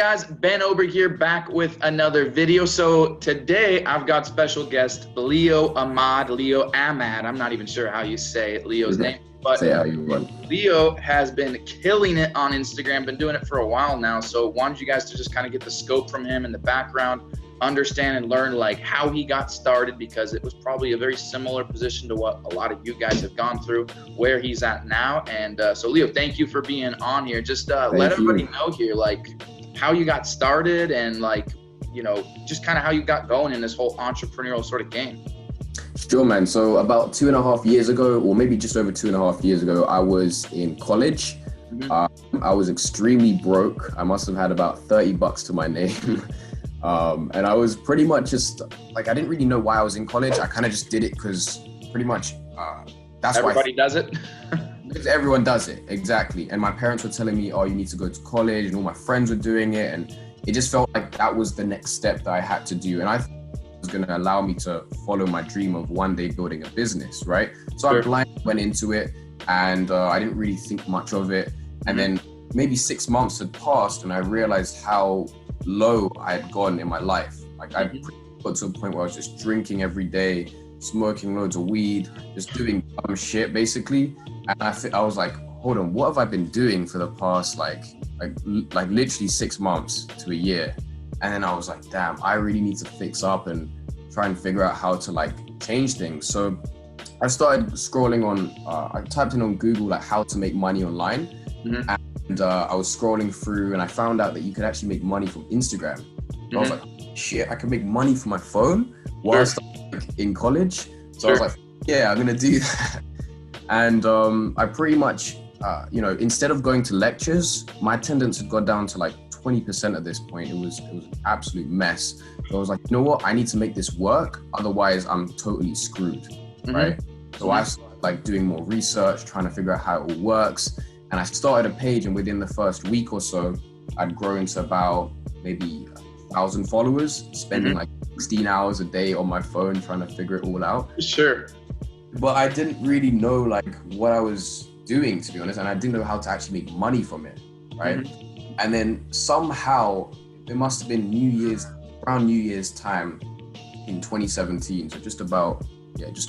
guys? Ben Oberg here, back with another video. So today I've got special guest Ahmad. I'm not even sure how you say Leo's name, but say how you want. Leo has been killing it on Instagram, been doing it for a while now. So wanted you guys to just kind of get the scope from him in the background, understand and learn like how he got started, because it was probably a very similar position to what a lot of you guys have gone through, where he's at now. And so Leo, thank you for being on here. Just let everybody know here like how you got started and like, you know, just kind of how you got going in this whole entrepreneurial sort of game. Sure, man. So about 2.5 years ago, or maybe just over 2.5 years ago, I was in college. I was extremely broke. I must have had about $30 to my name. And I was pretty much just like, I didn't really know why I was in college. I kind of just did it because pretty much that's everybody does it. Because everyone does it, exactly. And my parents were telling me, oh, you need to go to college, and all my friends were doing it. And it just felt like that was the next step that I had to do. And I thought it was going to allow me to follow my dream of one day building a business, right? So I blindly went into it, and I didn't really think much of it. And then maybe 6 months had passed, and I realized how low I had gone in my life. Like I got to a point where I was just drinking every day, smoking loads of weed, just doing dumb shit basically. And I was like, hold on, what have I been doing for the past like literally 6 months to a year? And then I was like, damn, I really need to fix up and try and figure out how to like change things. So I started scrolling on, I typed in on Google like how to make money online. And I was scrolling through and I found out that you could actually make money from Instagram. And I was like, shit, I can make money from my phone whilst I'm in college. So I was like, yeah, I'm gonna do that. And I pretty much, you know, instead of going to lectures, my attendance had gone down to like 20% at this point. It was an absolute mess. So I was like, you know what? I need to make this work. Otherwise, I'm totally screwed, right? So I started like doing more research, trying to figure out how it all works. And I started a page, and within the first week or so, I'd grown to about maybe 1,000 followers, spending like 16 hours a day on my phone trying to figure it all out. Sure. But I didn't really know like what I was doing, to be honest, and I didn't know how to actually make money from it, right? And then somehow, it must have been around New Year's time in 2017, so just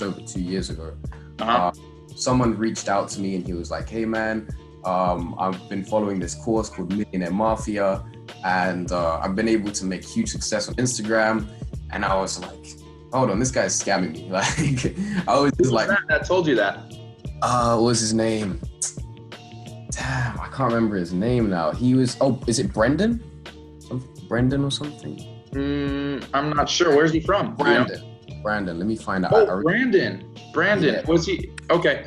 over 2 years ago. Someone reached out to me and he was like, hey man, I've been following this course called Millionaire Mafia, and I've been able to make huge success on Instagram. And I was like, hold on, this guy's scamming me. Like, I was just like, that told you that. What was his name? Damn, I can't remember his name now. He was, is it Brendan? Brendan or something? I'm not sure. Where's he from? Brandon, let me find out. Oh, Brandon. Yeah. Was he? Okay.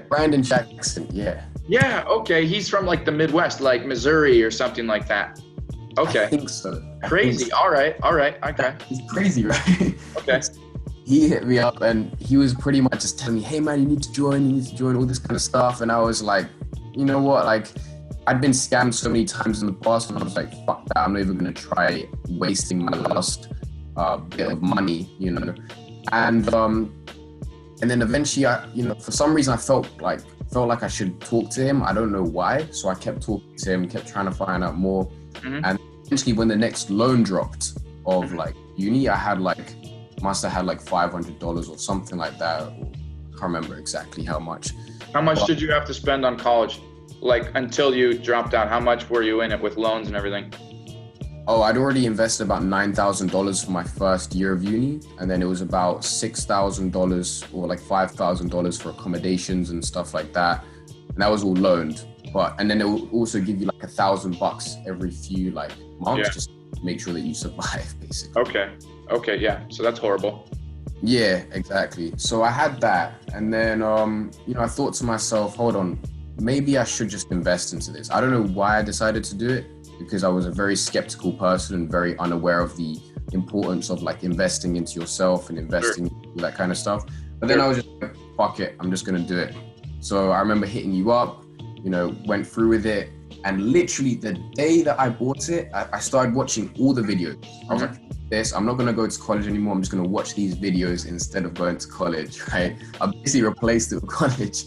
Brandon Jackson, yeah. Yeah, okay. He's from like the Midwest, like Missouri or something like that. Okay. I think so. Crazy. All right. Okay. He's crazy, right? Okay. He hit me up and he was pretty much just telling me, hey man, you need to join all this kind of stuff. And I was like, you know what? Like, I'd been scammed so many times in the past, and I was like, fuck that. I'm not even going to try wasting my last bit of money, you know? And then eventually for some reason I felt like I should talk to him. I don't know why. So I kept talking to him, kept trying to find out more. And eventually when the next loan dropped of like uni, must have had like $500 or something like that. I can't remember exactly how much. How much did you have to spend on college? Like until you dropped out, how much were you in it with loans and everything? Oh, I'd already invested about $9,000 for my first year of uni. And then it was about $6,000 or like $5,000 for accommodations and stuff like that. And that was all loaned. And then it will also give you like $1,000 every few like months, just to make sure that you survive basically. Okay. Yeah. So that's horrible. Yeah, exactly. So I had that. And then, I thought to myself, hold on, maybe I should just invest into this. I don't know why I decided to do it, because I was a very skeptical person and very unaware of the importance of like investing into yourself and investing in that kind of stuff. But then I was just like, fuck it, I'm just going to do it. So I remember hitting you up, went through with it. And literally the day that I bought it, I started watching all the videos. I was like, I'm not going to go to college anymore. I'm just going to watch these videos instead of going to college, right? I basically replaced it with college.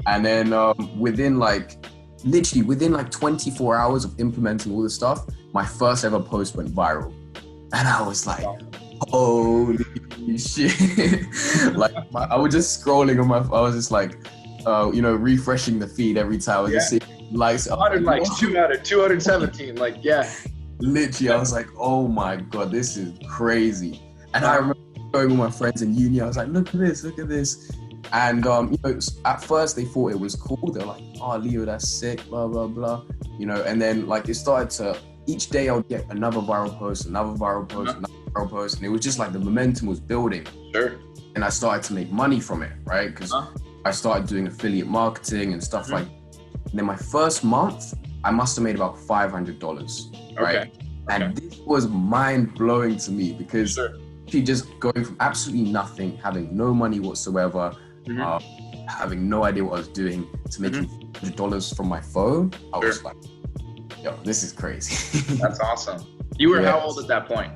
And then within like literally within like 24 hours of implementing all this stuff, my first ever post went viral. And I was like, holy shit. Like I was just scrolling on I was just like, refreshing the feed every time. I was just seeing likes. 100 likes, 217. Like, yeah. Literally, I was like, oh my God, this is crazy. And I remember going with my friends in uni, I was like, look at this. And, at first they thought it was cool. They're like, oh, Leo, that's sick, blah, blah, blah. And then like it started to, each day I would get another viral post, another viral post. And it was just like the momentum was building. Sure. And I started to make money from it, right? Because I started doing affiliate marketing and stuff like that. And then my first month, I must have made about $500, right? Okay. And this was mind blowing to me because she just going from absolutely nothing, having no money whatsoever, having no idea what I was doing, to making $100 from my phone. I was like, yo, this is crazy. That's awesome. You were how old at that point?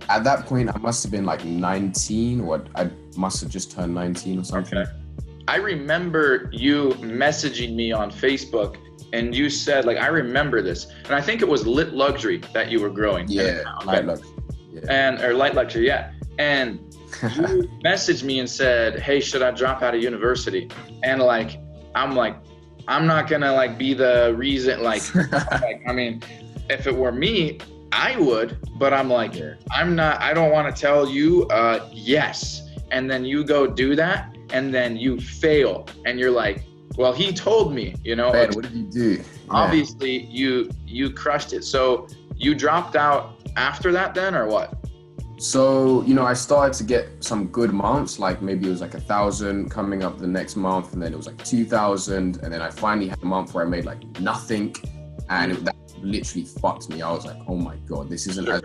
At that point, I must have been like 19, or I must have just turned 19 or something. Okay. I remember you messaging me on Facebook, and you said, like, I remember this, and I think it was Lit Luxury that you were growing. Yeah, Light Luxury. Yeah. Or Light Luxury, yeah. And you messaged me and said, hey, should I drop out of university? And like, I'm not gonna like be the reason, like, I mean, if it were me, I would, but I'm like, I don't want to tell you, yes. And then you go do that, and then you fail, and you're like, well, he told me, Man, what did you do? Obviously, you crushed it. So you dropped out after that then, or what? So, I started to get some good months, like maybe it was like 1,000 coming up the next month, and then it was like 2,000, and then I finally had a month where I made like nothing, and that literally fucked me. I was like, oh my God, this isn't as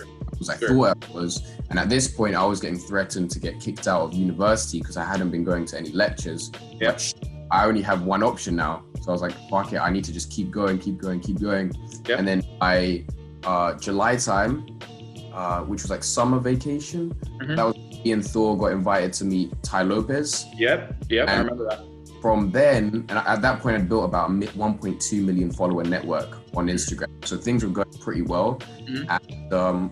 I thought it was. And at this point, I was getting threatened to get kicked out of university because I hadn't been going to any lectures. Yeah. But I only have one option now. So I was like, fuck it, I need to just keep going. Yep. And then by July time, which was like summer vacation, that was me and Thor got invited to meet Ty Lopez. Yep, I remember that. From then, and at that point, I'd built about a 1.2 million follower network on Instagram. So things were going pretty well. And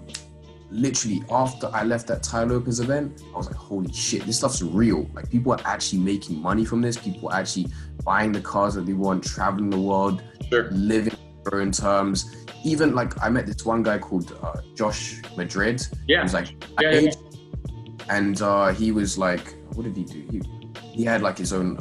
literally after I left that Ty Lopez event, I was like, holy shit, this stuff's real. Like, people are actually making money from this. People are actually buying the cars that they want, traveling the world, living on their own terms. Even like, I met this one guy called Josh Madrid. Yeah. He was like, and he was like, what did he do? He had like his own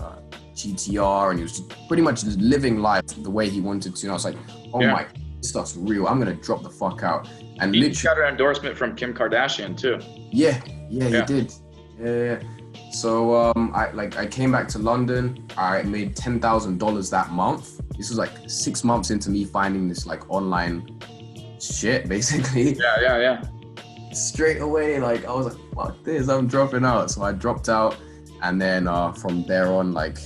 GTR, and he was just pretty much just living life the way he wanted to. And I was like, oh my, this stuff's real. I'm gonna drop the fuck out. And he got an endorsement from Kim Kardashian too. Yeah, he did. Yeah. So I came back to London. I made $10,000 that month. This was like 6 months into me finding this like online shit, basically. Yeah. Straight away, like I was like, fuck this, I'm dropping out. So I dropped out, and then from there on, like,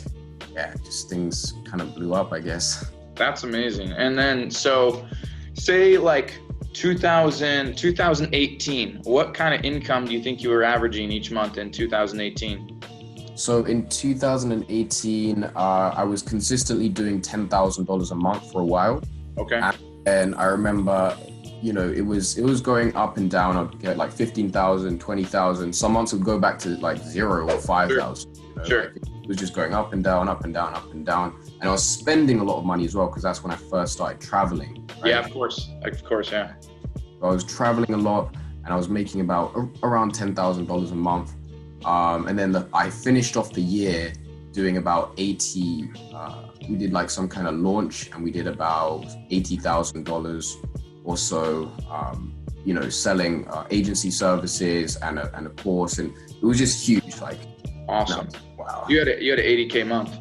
just things kind of blew up, I guess. That's amazing. And then, so say like 2018, what kind of income do you think you were averaging each month in 2018? So in 2018, I was consistently doing $10,000 a month for a while. Okay. And I remember, it was going up and down. I'd get like 15,000, 20,000. Some months would go back to like 0 or 5,000. Sure. Like, it was just going up and down, up and down, up and down. And I was spending a lot of money as well, because that's when I first started traveling. Right? Yeah, of course, yeah. So I was traveling a lot, and I was making about around $10,000 a month. And then I finished off the year doing about 80. We did like some kind of launch, and we did about $80,000 or so, selling agency services and a course, and it was just huge. Like, awesome. Wow. You had an 80K month.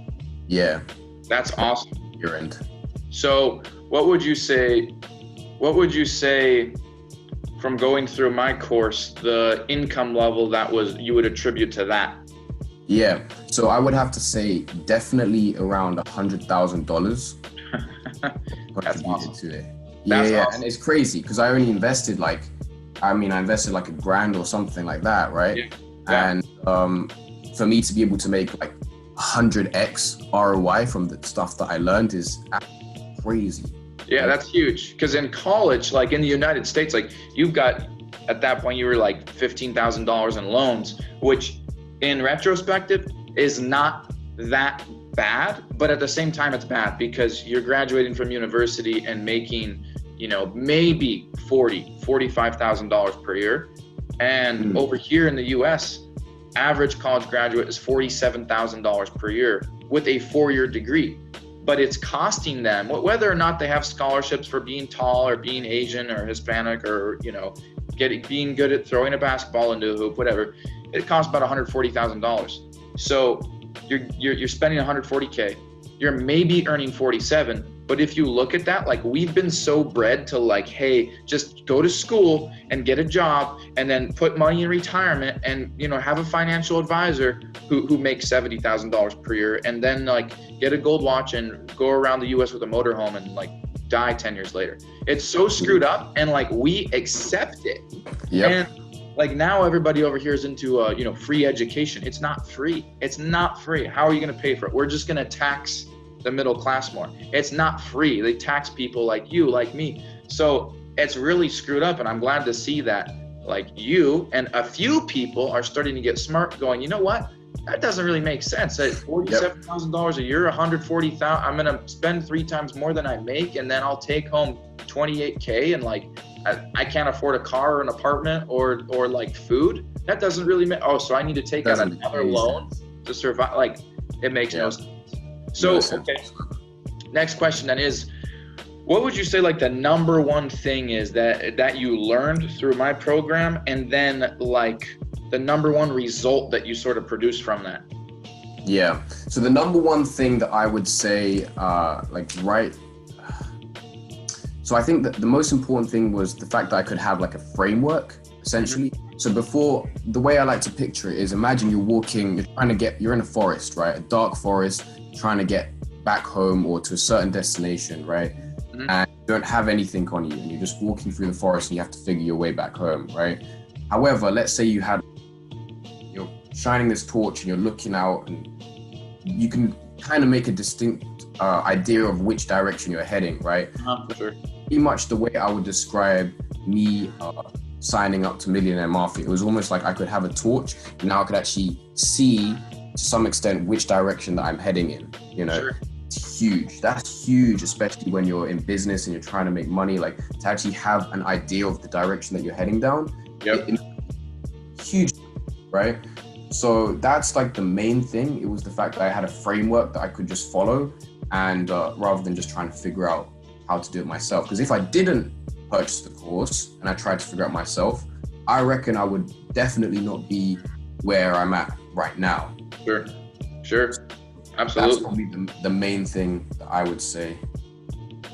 Yeah. That's awesome. Your end. So what would you say from going through my course, the income level that you would attribute to that? Yeah. So I would have to say definitely around $100,000. That's awesome. To it. That's awesome. And it's crazy because I only invested like $1,000 or something like that, right? Yeah. And for me to be able to make like 100x ROI from the stuff that I learned is crazy. Yeah, that's huge. Because in college, like in the United States, like you've got, at that point, you were like $15,000 in loans, which in retrospective is not that bad. But at the same time, it's bad because you're graduating from university and making, you know, maybe $45,000 per year. And over here in the US, average college graduate is $47,000 per year with a 4-year degree. But it's costing them, whether or not they have scholarships for being tall or being Asian or Hispanic or, you know, being good at throwing a basketball into a hoop, whatever, it costs about $140,000. So you're spending $140K, you're maybe earning 47. But if you look at that, like we've been so bred to like, hey, just go to school and get a job and then put money in retirement and, you know, have a financial advisor who makes $70,000 per year and then like get a gold watch and go around the US with a motorhome and like die 10 years later. It's so screwed up and like we accept it. Yep. And like now everybody over here is into, you know, free education. It's not free. It's not free. How are you going to pay for it? We're just going to tax the middle class more. It's not free. They tax people like you, like me. So it's really screwed up. And I'm glad to see that like you and a few people are starting to get smart going, you know what? That doesn't really make sense. At $47,000 a year, $140,000, I'm going to spend 3 times more than I make. And then I'll take home $28K and like, I can't afford a car or an apartment or like food. That doesn't really make, so I need to take out another loan to survive. Like it makes no sense. So, okay, next question then is, what would you say like the number one thing is that you learned through my program, and then like the number one result that you sort of produced from that? Yeah. So the number one thing that I would say, so I think that the most important thing was the fact that I could have like a framework, essentially. So before, the way I like to picture it is, imagine you're in a forest, right? A dark forest, trying to get back home or to a certain destination, right? And you don't have anything on you and you're just walking through the forest and you have to figure your way back home, right? However, let's say you're shining this torch and you're looking out and you can kind of make a distinct idea of which direction you're heading, right? For sure. Pretty much the way I would describe me signing up to Millionaire Mafia. It was almost like I could have a torch and now I could actually see to some extent which direction that I'm heading in, you know. Sure. It's huge. That's huge, especially when you're in business and you're trying to make money, like to actually have an idea of the direction that you're heading down. Yep. Huge, right? So that's like the main thing. It was the fact that I had a framework that I could just follow, and rather than just trying to figure out how to do it myself. Because if I didn't purchase the course and I tried to figure out myself, I reckon I would definitely not be where I'm at right now. Sure. Absolutely. That's probably the main thing that I would say.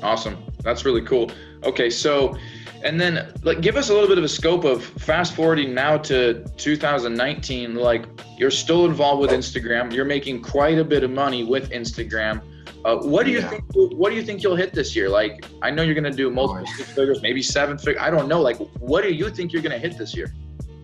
Awesome. That's really cool. Okay, so, and then like give us a little bit of a scope of fast forwarding now to 2019, like you're still involved with Instagram. You're making quite a bit of money with Instagram. What do you think you'll hit this year? Like, I know you're going to do multiple 6 figures, maybe 7 figures. I don't know. Like, what do you think you're going to hit this year?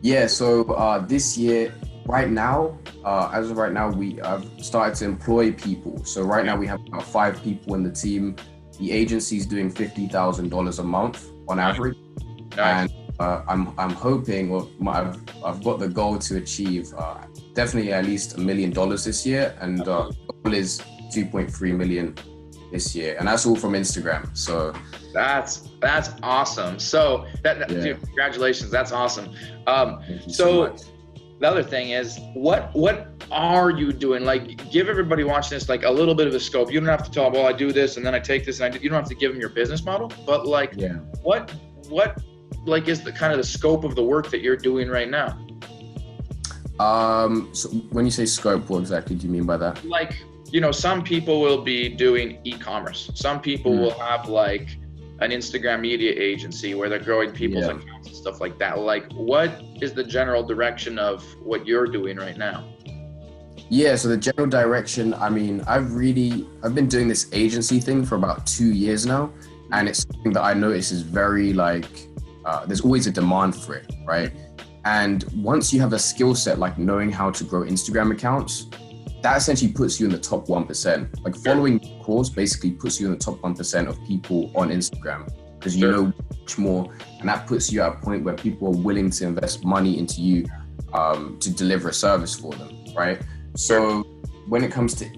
Yeah. So this year, right now, as of right now, I've started to employ people. So right now we have about 5 people in the team. The agency's doing $50,000 a month on average. Nice. And I'm hoping, I've got the goal to achieve definitely at least $1 million this year. And the goal is 2.3 million this year, and that's all from Instagram. So that's awesome. So dude, congratulations, that's awesome. So the other thing is, what are you doing? Like, give everybody watching this like a little bit of a scope. You don't have to tell them, well, I do this and then I take this and I do. You don't have to give them your business model, but like, what like is the kind of the scope of the work that you're doing right now? So when you say scope, what exactly do you mean by that? Like, you know, some people will be doing e-commerce. Some people will have like an Instagram media agency where they're growing people's accounts and stuff like that. Like, what is the general direction of what you're doing right now? Yeah, so the general direction, I mean, I've been doing this agency thing for about 2 years now, and it's something that I notice is very like, there's always a demand for it, right? And once you have a skill set like knowing how to grow Instagram accounts, that essentially puts you in the top 1%. Like following the course basically puts you in the top 1% of people on Instagram, because you know much more, and that puts you at a point where people are willing to invest money into you to deliver a service for them, right? So when it comes to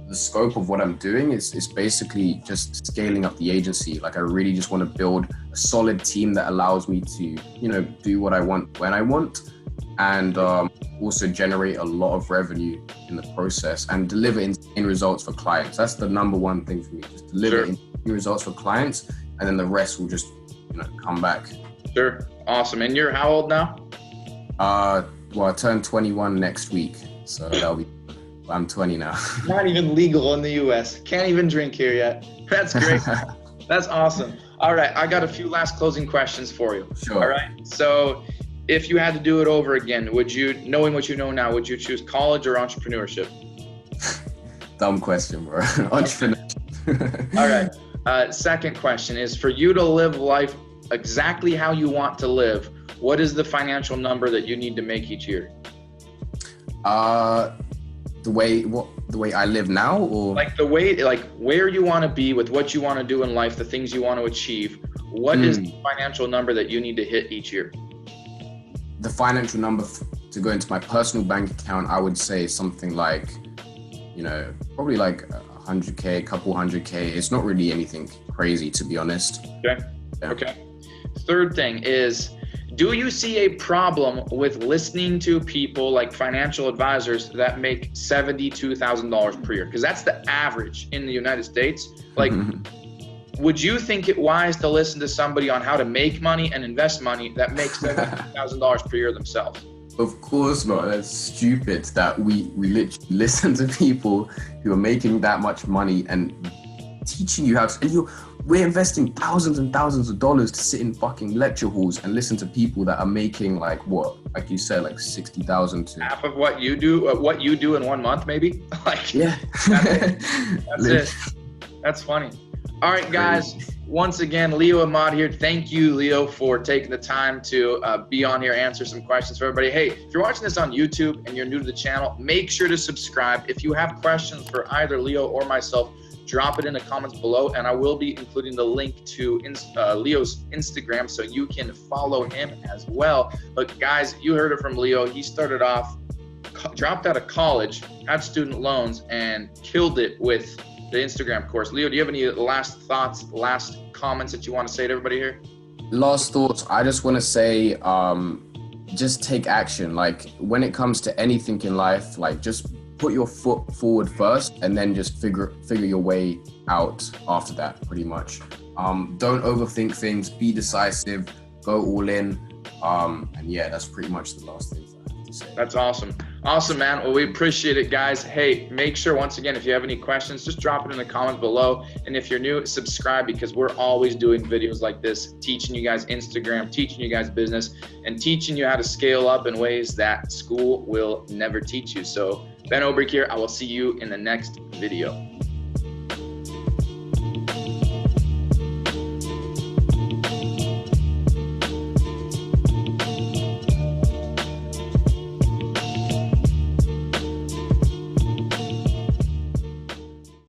the scope of what I'm doing, is basically just scaling up the agency. Like I really just want to build a solid team that allows me to, you know, do what I want when I want, and also generate a lot of revenue in the process and deliver in results for clients. That's the number one thing for me, just deliver in results for clients, and then the rest will just, you know, come back. Sure. Awesome. And you're how old now? Well, I turn 21 next week, so that'll be, I'm 20 now. Not even legal in the US. Can't even drink here yet. That's great. That's awesome. All right. I got a few last closing questions for you. Sure. All right. So if you had to do it over again, would you, knowing what you know now, would you choose college or entrepreneurship? Dumb question, bro. Entrepreneurship. All right. Second question is, for you to live life exactly how you want to live, what is the financial number that you need to make each year? The way I live now, or like the way, like where you want to be with what you want to do in life, the things you want to achieve. What is the financial number that you need to hit each year? The financial number to go into my personal bank account, I would say something like, you know, probably like 100K, a couple 100K. It's not really anything crazy, to be honest. Okay. Yeah. Okay. Third thing is, do you see a problem with listening to people like financial advisors that make $72,000 per year? Because that's the average in the United States. Like, would you think it wise to listen to somebody on how to make money and invest money that makes $72,000 per year themselves? Of course not. That's stupid that we literally listen to people who are making that much money and teaching you how to, and we're investing thousands and thousands of dollars to sit in fucking lecture halls and listen to people that are making like what, like you said, like 60,000 to half of what you do in 1 month, maybe. Like, yeah, that's it. That's funny. All right, guys. Once again, Leo Ahmad here. Thank you, Leo, for taking the time to be on here, answer some questions for everybody. Hey, if you're watching this on YouTube and you're new to the channel, make sure to subscribe. If you have questions for either Leo or myself, drop it in the comments below, and I will be including the link to Leo's Instagram so you can follow him as well. But guys, you heard it from Leo. He started off, dropped out of college, had student loans, and killed it with the Instagram course. Leo, do you have any last thoughts, last comments that you want to say to everybody here? Last thoughts, I just want to say, just take action. Like when it comes to anything in life, like just put your foot forward first and then just figure your way out after that, pretty much. Don't overthink things, be decisive, go all in. And yeah, that's pretty much the last thing I have to say. That's awesome. Awesome, man. Well, we appreciate it, guys. Hey, make sure, once again, if you have any questions, just drop it in the comments below. And if you're new, subscribe, because we're always doing videos like this, teaching you guys Instagram, teaching you guys business, and teaching you how to scale up in ways that school will never teach you. So Ben Oberg here. I will see you in the next video.